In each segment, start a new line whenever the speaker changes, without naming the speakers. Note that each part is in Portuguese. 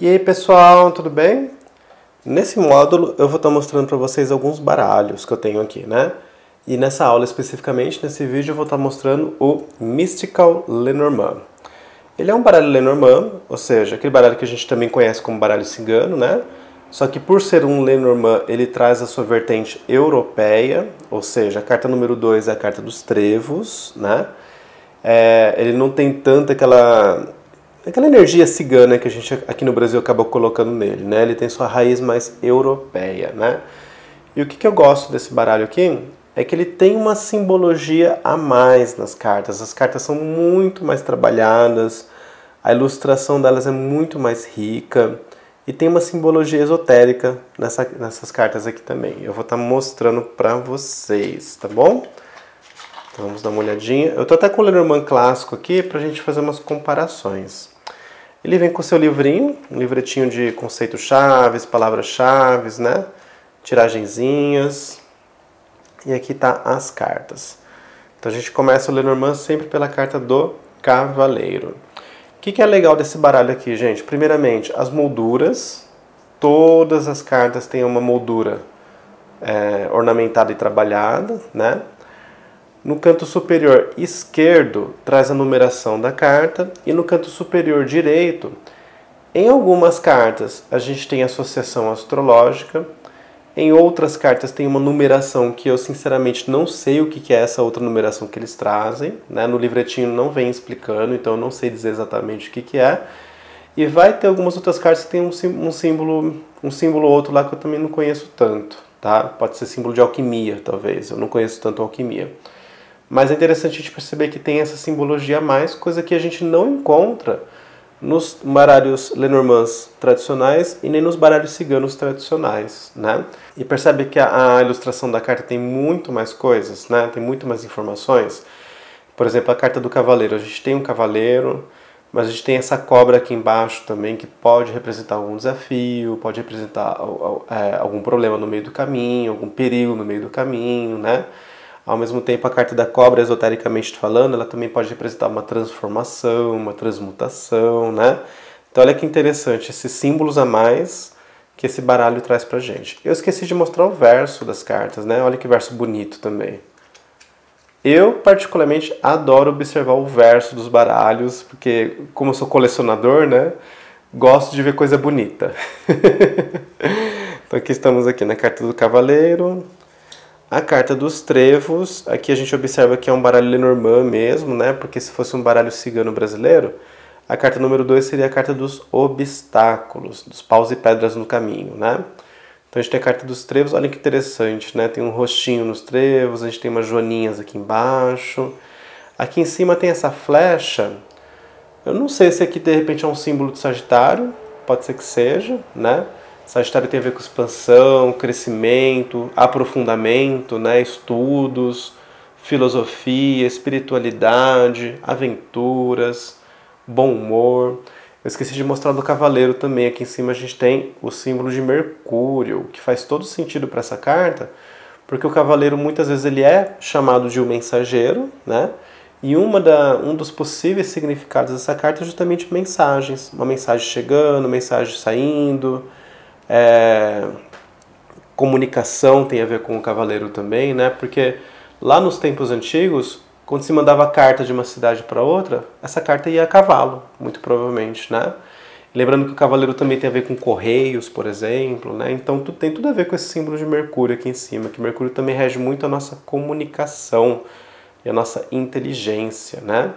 E aí pessoal, tudo bem? Nesse módulo eu vou estar mostrando para vocês alguns baralhos que eu tenho aqui, né? E nessa aula especificamente, nesse vídeo eu vou estar mostrando o Mystical Lenormand. Ele é um baralho Lenormand, ou seja, aquele baralho que a gente também conhece como baralho cigano, né? Só que por ser um Lenormand, ele traz a sua vertente europeia, ou seja, a carta número 2 é a carta dos trevos, né? Ele não tem tanta aquela energia cigana que a gente aqui no Brasil acabou colocando nele, né? Ele tem sua raiz mais europeia, né? E o que eu gosto desse baralho aqui é que ele tem uma simbologia a mais nas cartas. As cartas são muito mais trabalhadas, a ilustração delas é muito mais rica e tem uma simbologia esotérica nessas cartas aqui também. Eu vou estar mostrando para vocês, tá bom? Então vamos dar uma olhadinha. Eu tô até com o Lenormand clássico aqui pra gente fazer umas comparações. Ele vem com o seu livrinho, um livretinho de conceitos-chave, palavras-chave, né? Tiragenzinhas. E aqui tá as cartas. Então a gente começa o Lenormand sempre pela carta do Cavaleiro. O que é legal desse baralho aqui, gente? Primeiramente, as molduras. Todas as cartas têm uma moldura ornamentada e trabalhada, né? No canto superior esquerdo traz a numeração da carta e no canto superior direito, em algumas cartas a gente tem associação astrológica, em outras cartas tem uma numeração que eu sinceramente não sei o que é essa outra numeração que eles trazem, né? No livretinho não vem explicando, então eu não sei dizer exatamente o que é. E vai ter algumas outras cartas que tem um símbolo outro lá que eu também não conheço tanto, tá? Pode ser símbolo de alquimia, talvez, eu não conheço tanto alquimia. Mas é interessante a gente perceber que tem essa simbologia a mais, coisa que a gente não encontra nos baralhos Lenormands tradicionais e nem nos baralhos ciganos tradicionais, né? E percebe que a ilustração da carta tem muito mais coisas, né? Tem muito mais informações. Por exemplo, a carta do cavaleiro. A gente tem um cavaleiro, mas a gente tem essa cobra aqui embaixo também que pode representar algum desafio, pode representar algum problema no meio do caminho, algum perigo no meio do caminho, né? Ao mesmo tempo, a carta da cobra, esotericamente falando, ela também pode representar uma transformação, uma transmutação, né? Então, olha que interessante, esses símbolos a mais que esse baralho traz pra gente. Eu esqueci de mostrar o verso das cartas, né? Olha que verso bonito também. Eu, particularmente, adoro observar o verso dos baralhos, porque, como eu sou colecionador, né? Gosto de ver coisa bonita. Então, aqui estamos aqui na carta do cavaleiro. A carta dos trevos, aqui a gente observa que é um baralho Lenormand mesmo, né? Porque se fosse um baralho cigano brasileiro, a carta número 2 seria a carta dos obstáculos, dos paus e pedras no caminho, né? Então a gente tem a carta dos trevos, olha que interessante, né? Tem um rostinho nos trevos, a gente tem umas joaninhas aqui embaixo. Aqui em cima tem essa flecha. Eu não sei se aqui de repente é um símbolo de Sagitário, pode ser que seja, né? Sagitário tem a ver com expansão, crescimento, aprofundamento, né? Estudos, filosofia, espiritualidade, aventuras, bom humor. Eu esqueci de mostrar do cavaleiro também. Aqui em cima a gente tem o símbolo de Mercúrio, que faz todo sentido para essa carta, porque o cavaleiro muitas vezes ele é chamado de um mensageiro, né? E um dos possíveis significados dessa carta é justamente mensagens. Uma mensagem chegando, mensagem saindo. Comunicação tem a ver com o cavaleiro também, né? Porque lá nos tempos antigos, quando se mandava carta de uma cidade para outra, essa carta ia a cavalo, muito provavelmente, né? Lembrando que o cavaleiro também tem a ver com correios, por exemplo, né? Então tem tudo a ver com esse símbolo de Mercúrio aqui em cima, que Mercúrio também rege muito a nossa comunicação e a nossa inteligência, né?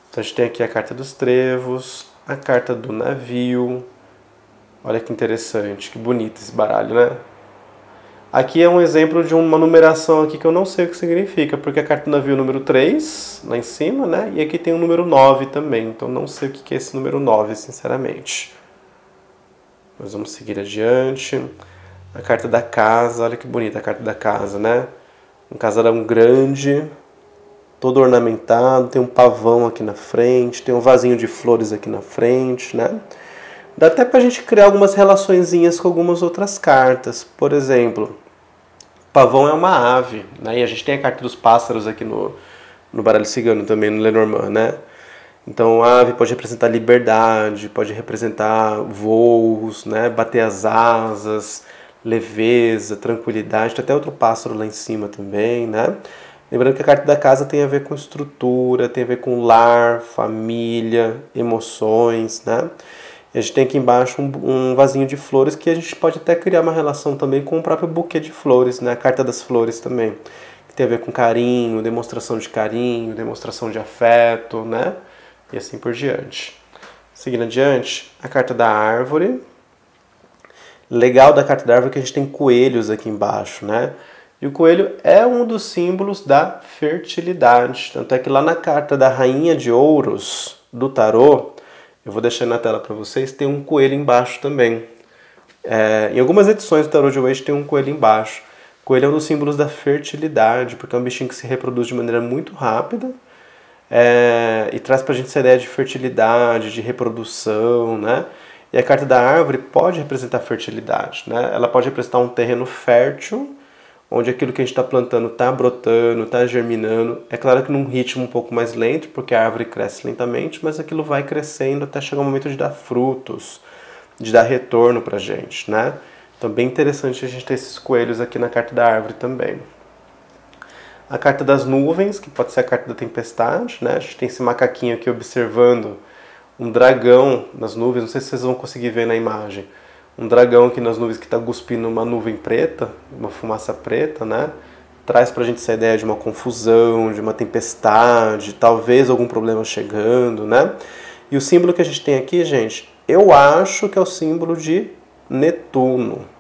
Então a gente tem aqui a carta dos trevos, a carta do navio. Olha que interessante, que bonito esse baralho, né? Aqui é um exemplo de uma numeração aqui que eu não sei o que significa, porque a carta do navio é o número 3, lá em cima, né? E aqui tem o número 9 também, então não sei o que é esse número 9, sinceramente. Mas vamos seguir adiante. A carta da casa, olha que bonita a carta da casa, né? Um casarão grande, todo ornamentado, tem um pavão aqui na frente, tem um vasinho de flores aqui na frente, né? Dá até pra gente criar algumas relaçõezinhas com algumas outras cartas. Por exemplo, pavão é uma ave, né? E a gente tem a carta dos pássaros aqui no baralho cigano também, no Lenormand, né? Então a ave pode representar liberdade, pode representar voos, né? Bater as asas, leveza, tranquilidade. Tem até outro pássaro lá em cima também, né? Lembrando que a carta da casa tem a ver com estrutura, tem a ver com lar, família, emoções, né? E a gente tem aqui embaixo um vasinho de flores que a gente pode até criar uma relação também com o próprio buquê de flores, né? A carta das flores também, que tem a ver com carinho, demonstração de afeto, né? E assim por diante. Seguindo adiante, a carta da árvore. Legal da carta da árvore é que a gente tem coelhos aqui embaixo, né? E o coelho é um dos símbolos da fertilidade. Tanto é que lá na carta da Rainha de Ouros do tarô, eu vou deixar na tela para vocês, tem um coelho embaixo também. Em algumas edições do tarô de Waite tem um coelho embaixo. O coelho é um dos símbolos da fertilidade, porque é um bichinho que se reproduz de maneira muito rápida. E traz pra gente essa ideia de fertilidade, de reprodução, né? E a carta da árvore pode representar fertilidade, né? Ela pode representar um terreno fértil, onde aquilo que a gente está plantando está brotando, está germinando. É claro que num ritmo um pouco mais lento, porque a árvore cresce lentamente, mas aquilo vai crescendo até chegar o momento de dar frutos, de dar retorno pra gente, né? Então bem interessante a gente ter esses coelhos aqui na carta da árvore também. A carta das nuvens, que pode ser a carta da tempestade, né? A gente tem esse macaquinho aqui observando um dragão nas nuvens, não sei se vocês vão conseguir ver na imagem. Um dragão aqui nas nuvens que está cuspindo uma nuvem preta, uma fumaça preta, né? Traz pra gente essa ideia de uma confusão, de uma tempestade, talvez algum problema chegando, né? E o símbolo que a gente tem aqui, gente, eu acho que é o símbolo de Netuno.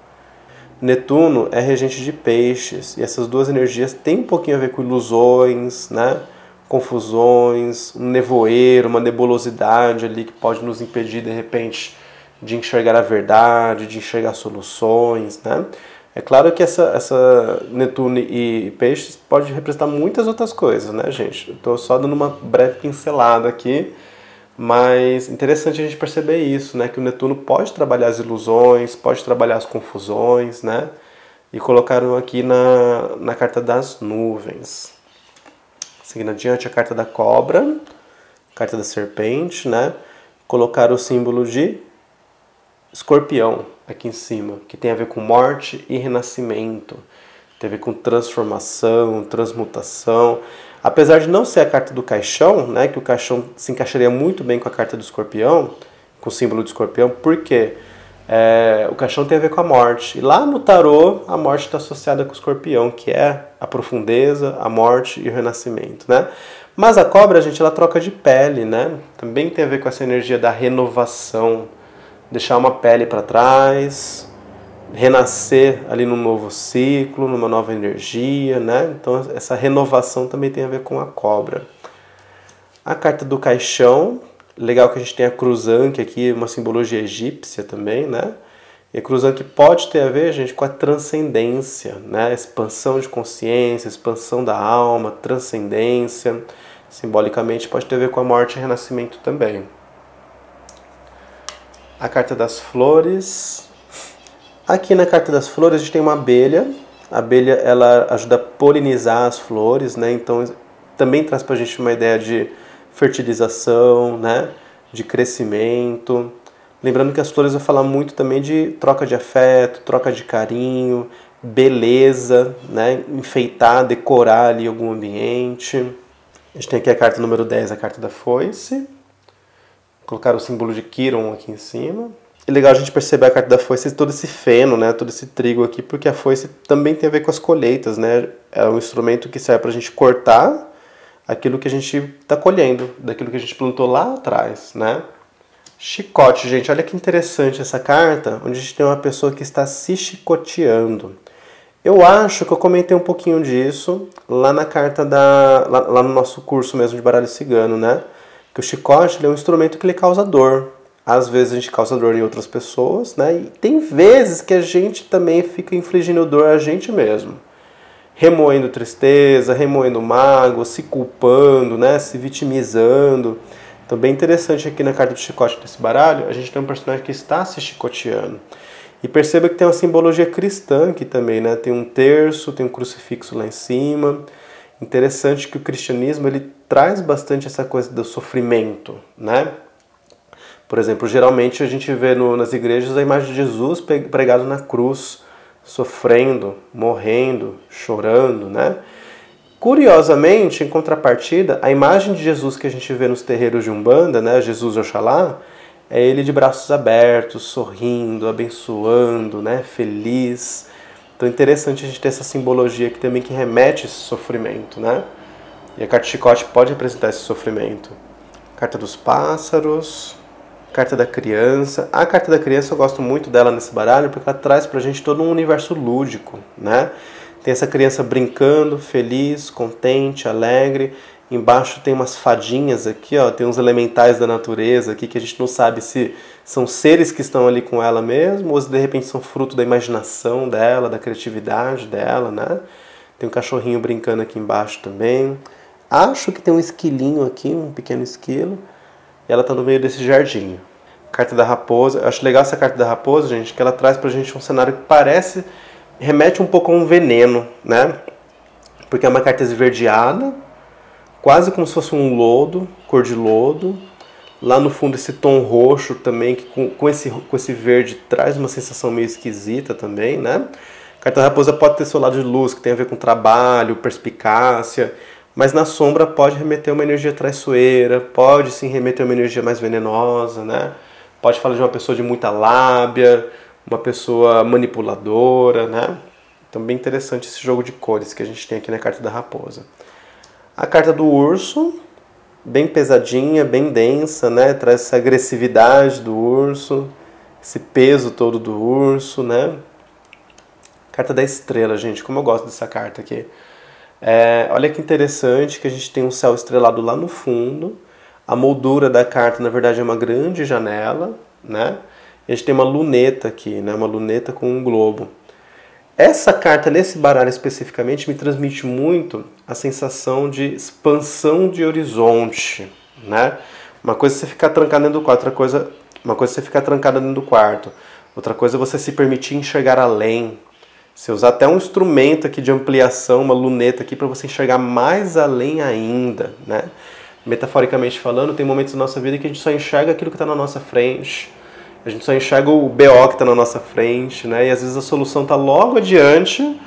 Netuno é regente de peixes, e essas duas energias têm um pouquinho a ver com ilusões, né? Confusões, um nevoeiro, uma nebulosidade ali que pode nos impedir, de repente, de enxergar a verdade, de enxergar soluções, né? É claro que essa Netuno e peixes pode representar muitas outras coisas, né, gente? Eu estou só dando uma breve pincelada aqui, mas interessante a gente perceber isso, né? Que o Netuno pode trabalhar as ilusões, pode trabalhar as confusões, né? E colocaram aqui na carta das nuvens. Seguindo adiante, a carta da cobra, carta da serpente, né? Colocaram o símbolo de escorpião aqui em cima, que tem a ver com morte e renascimento. Tem a ver com transformação, transmutação. Apesar de não ser a carta do caixão, né, que o caixão se encaixaria muito bem com a carta do escorpião, com o símbolo do escorpião, porque o caixão tem a ver com a morte. E lá no tarô, a morte está associada com o escorpião, que é a profundeza, a morte e o renascimento, né? Mas a cobra, gente, ela troca de pele, né? Também tem a ver com essa energia da renovação, deixar uma pele para trás, renascer ali num novo ciclo, numa nova energia, né? Então essa renovação também tem a ver com a cobra. A carta do caixão, legal que a gente tem a cruzanque aqui, uma simbologia egípcia também, né? E a cruzanque pode ter a ver, gente, com a transcendência, né? Expansão de consciência, expansão da alma, transcendência. Simbolicamente pode ter a ver com a morte e renascimento também. A carta das flores. Aqui na carta das flores a gente tem uma abelha. A abelha, ela ajuda a polinizar as flores, né? Então também traz pra gente uma ideia de fertilização, né? De crescimento. Lembrando que as flores vão falar muito também de troca de afeto, troca de carinho, beleza, né? Enfeitar, decorar ali algum ambiente. A gente tem aqui a carta número 10, a carta da foice. Colocaram o símbolo de Quiron aqui em cima. E legal a gente perceber a carta da foice, todo esse feno, né? Todo esse trigo aqui, porque a foice também tem a ver com as colheitas, né? É um instrumento que serve pra gente cortar aquilo que a gente está colhendo, daquilo que a gente plantou lá atrás, né? Chicote, gente, olha que interessante essa carta, onde a gente tem uma pessoa que está se chicoteando. Eu acho que eu comentei um pouquinho disso lá na carta lá no nosso curso mesmo de baralho cigano, né? Que o chicote ele é um instrumento que ele causa dor. Às vezes a gente causa dor em outras pessoas, né? E tem vezes que a gente também fica infligindo dor a gente mesmo. Remoendo tristeza, remoendo mágoa, se culpando, né? Se vitimizando. Então, bem interessante aqui na carta do chicote desse baralho, a gente tem um personagem que está se chicoteando. E perceba que tem uma simbologia cristã aqui também, né? Tem um terço, tem um crucifixo lá em cima. interessante que o cristianismo ele traz bastante essa coisa do sofrimento, né? Por exemplo, geralmente a gente vê nas igrejas a imagem de Jesus pregado na cruz, sofrendo, morrendo, chorando, né? Curiosamente, em contrapartida, a imagem de Jesus que a gente vê nos terreiros de Umbanda, né, Jesus Oxalá, é ele de braços abertos, sorrindo, abençoando, né, feliz. Então é interessante a gente ter essa simbologia aqui também que remete a esse sofrimento, né? E a carta de chicote pode representar esse sofrimento. Carta dos pássaros, carta da criança. A carta da criança eu gosto muito dela nesse baralho porque ela traz pra gente todo um universo lúdico, né? Tem essa criança brincando, feliz, contente, alegre. Embaixo tem umas fadinhas aqui, ó, tem uns elementais da natureza aqui que a gente não sabe se são seres que estão ali com ela mesmo ou se de repente são fruto da imaginação dela, da criatividade dela, né? Tem um cachorrinho brincando aqui embaixo também. Acho que tem um esquilinho aqui, um pequeno esquilo. E ela está no meio desse jardim. Carta da raposa. Eu acho legal essa carta da raposa, gente, que ela traz pra gente um cenário que remete um pouco a um veneno, né? Porque é uma carta esverdeada, quase como se fosse um lodo, cor de lodo. Lá no fundo esse tom roxo também, que com esse verde traz uma sensação meio esquisita também, né? A carta da raposa pode ter seu lado de luz, que tem a ver com trabalho, perspicácia, mas na sombra pode remeter a uma energia traiçoeira, pode sim remeter a uma energia mais venenosa, né? Pode falar de uma pessoa de muita lábia, uma pessoa manipuladora, né? Então bem interessante esse jogo de cores que a gente tem aqui na carta da raposa. A carta do urso, bem pesadinha, bem densa, né? Traz essa agressividade do urso, esse peso todo do urso, né? Carta da estrela, gente, como eu gosto dessa carta aqui. Olha que interessante que a gente tem um céu estrelado lá no fundo. A moldura da carta, na verdade, é uma grande janela, né? E a gente tem uma luneta aqui, né? Uma luneta com um globo. Essa carta, nesse baralho especificamente, me transmite muito a sensação de expansão de horizonte, né? Uma coisa é você ficar trancado dentro do quarto, uma coisa é você ficar trancada dentro do quarto. Outra coisa é você se permitir enxergar além. Você usar até um instrumento aqui de ampliação, uma luneta aqui, para você enxergar mais além ainda, né? Metaforicamente falando, tem momentos da nossa vida que a gente só enxerga aquilo que está na nossa frente. A gente só enxerga o BO que está na nossa frente, né? E às vezes a solução está logo adiante,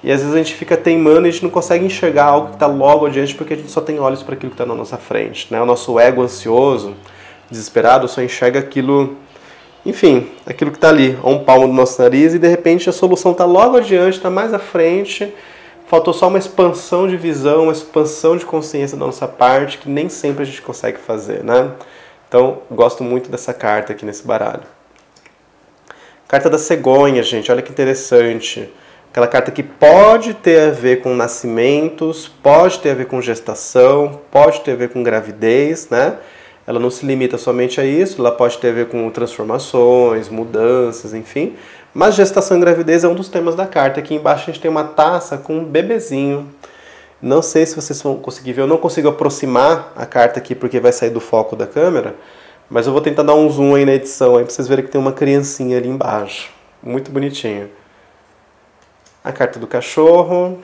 e às vezes a gente fica teimando e a gente não consegue enxergar algo que está logo adiante porque a gente só tem olhos para aquilo que está na nossa frente, né? O nosso ego ansioso, desesperado, só enxerga aquilo, enfim, aquilo que está ali, a um palmo do nosso nariz, e de repente a solução está logo adiante, está mais à frente, faltou só uma expansão de visão, uma expansão de consciência da nossa parte, que nem sempre a gente consegue fazer, né? Então, gosto muito dessa carta aqui nesse baralho. Carta da cegonha, gente, olha que interessante. Aquela carta que pode ter a ver com nascimentos, pode ter a ver com gestação, pode ter a ver com gravidez, né? Ela não se limita somente a isso, ela pode ter a ver com transformações, mudanças, enfim. Mas gestação e gravidez é um dos temas da carta. Aqui embaixo a gente tem uma taça com um bebezinho. Não sei se vocês vão conseguir ver, eu não consigo aproximar a carta aqui porque vai sair do foco da câmera, mas eu vou tentar dar um zoom aí na edição aí pra vocês verem que tem uma criancinha ali embaixo. Muito bonitinho. A carta do cachorro.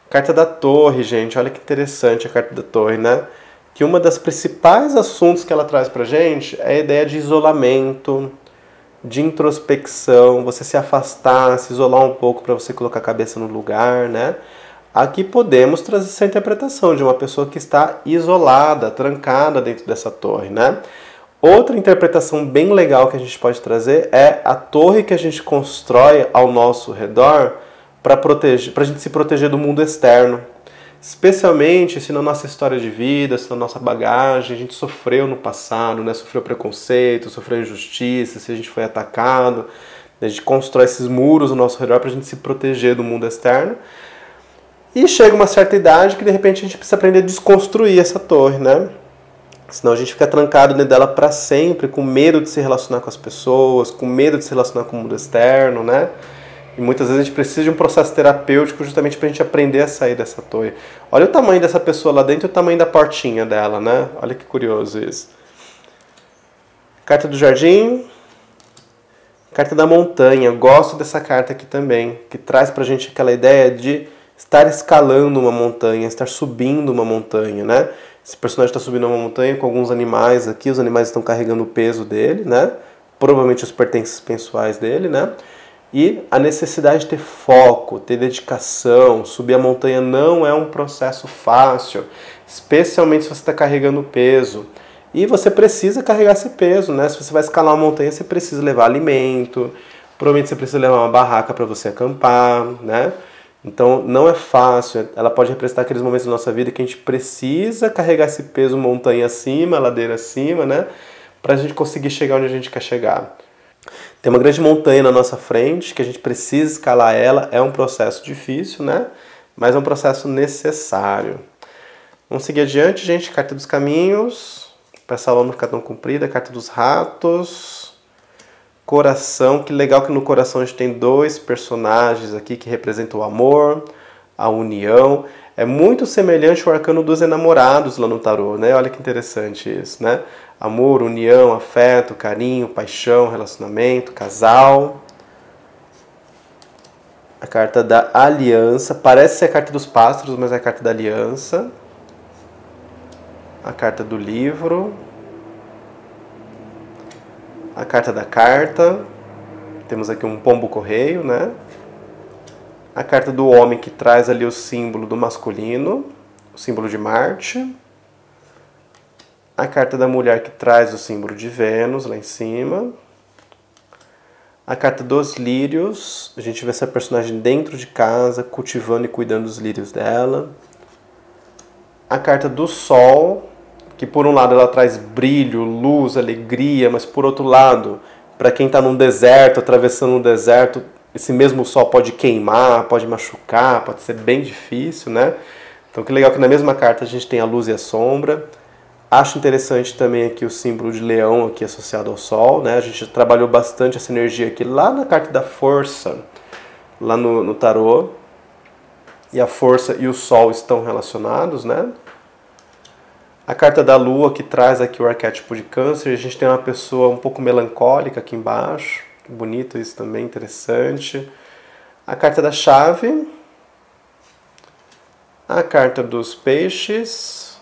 Carta da torre, gente. Olha que interessante a carta da torre, né? Que uma das principais assuntos que ela traz pra gente é a ideia de isolamento, de introspecção, você se afastar, se isolar um pouco para você colocar a cabeça no lugar, né? Aqui podemos trazer essa interpretação de uma pessoa que está isolada, trancada dentro dessa torre, né? Outra interpretação bem legal que a gente pode trazer é a torre que a gente constrói ao nosso redor para a gente se proteger do mundo externo. Especialmente se na nossa história de vida, se na nossa bagagem, a gente sofreu no passado, né? Sofreu preconceito, sofreu injustiça, se a gente foi atacado. A gente constrói esses muros ao nosso redor para a gente se proteger do mundo externo. E chega uma certa idade que de repente a gente precisa aprender a desconstruir essa torre, né? Senão a gente fica trancado dentro dela para sempre, com medo de se relacionar com as pessoas, com medo de se relacionar com o mundo externo, né? E muitas vezes a gente precisa de um processo terapêutico justamente para a gente aprender a sair dessa torre. Olha o tamanho dessa pessoa lá dentro e o tamanho da portinha dela, né? Olha que curioso isso. Carta do jardim. Carta da montanha. Eu gosto dessa carta aqui também, que traz pra gente aquela ideia de estar escalando uma montanha, estar subindo uma montanha, né? Esse personagem está subindo uma montanha com alguns animais aqui, os animais estão carregando o peso dele, né? Provavelmente os pertences pessoais dele, né? E a necessidade de ter foco, ter dedicação. Subir a montanha não é um processo fácil, especialmente se você está carregando peso. E você precisa carregar esse peso, né? Se você vai escalar uma montanha, você precisa levar alimento, provavelmente você precisa levar uma barraca para você acampar, né? Então não é fácil, ela pode representar aqueles momentos da nossa vida que a gente precisa carregar esse peso montanha acima, ladeira acima, né? Para a gente conseguir chegar onde a gente quer chegar. Tem uma grande montanha na nossa frente que a gente precisa escalar ela, é um processo difícil, né? Mas é um processo necessário. Vamos seguir adiante, gente. Carta dos caminhos, para essa aula não ficar tão comprida. Carta dos ratos, coração. Que legal que no coração a gente tem dois personagens aqui que representam o amor, a união. É muito semelhante ao arcano dos enamorados lá no tarô, né? Olha que interessante isso, né? Amor, união, afeto, carinho, paixão, relacionamento, casal. A carta da aliança. Parece ser a carta dos pássaros, mas é a carta da aliança. A carta do livro. A carta da carta. Temos aqui um pombo-correio, né? A carta do homem que traz ali o símbolo do masculino, o símbolo de Marte. A carta da mulher que traz o símbolo de Vênus lá em cima. A carta dos lírios. A gente vê essa personagem dentro de casa, cultivando e cuidando dos lírios dela. A carta do sol, que por um lado ela traz brilho, luz, alegria, mas por outro lado, para quem está num deserto, atravessando um deserto, esse mesmo sol pode queimar, pode machucar, pode ser bem difícil, né? Então que legal que na mesma carta a gente tem a luz e a sombra. Acho interessante também aqui o símbolo de leão aqui associado ao sol, né? A gente trabalhou bastante essa energia aqui lá na carta da força, lá no tarô. E a força e o sol estão relacionados, né? A carta da lua que traz aqui o arquétipo de câncer. A gente tem uma pessoa um pouco melancólica aqui embaixo. Bonito isso também, interessante. A carta da chave. A carta dos peixes.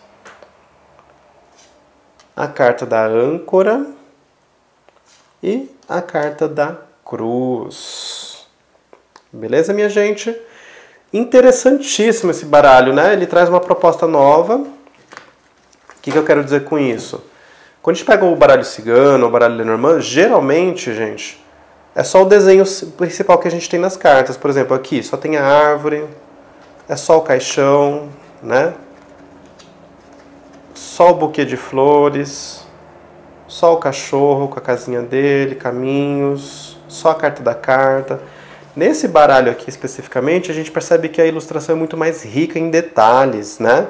A carta da âncora e a carta da cruz. Beleza, minha gente? Interessantíssimo esse baralho, né? Ele traz uma proposta nova. O que eu quero dizer com isso? Quando a gente pega o baralho cigano, o baralho Lenormand, geralmente, gente, é só o desenho principal que a gente tem nas cartas. Por exemplo, aqui só tem a árvore, é só o caixão, né? Só o buquê de flores, só o cachorro com a casinha dele, caminhos, só a carta da carta. Nesse baralho aqui especificamente, a gente percebe que a ilustração é muito mais rica em detalhes, né?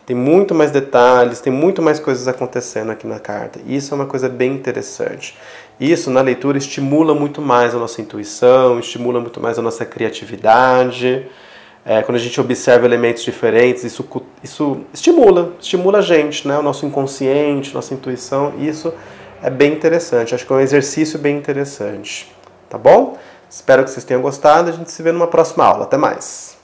Tem muito mais detalhes, tem muito mais coisas acontecendo aqui na carta. E isso é uma coisa bem interessante. Isso, na leitura, estimula muito mais a nossa intuição, estimula muito mais a nossa criatividade. Quando a gente observa elementos diferentes, isso estimula a gente, né? O nosso inconsciente, nossa intuição, isso é bem interessante. Acho que é um exercício bem interessante, tá bom? Espero que vocês tenham gostado, a gente se vê numa próxima aula. Até mais!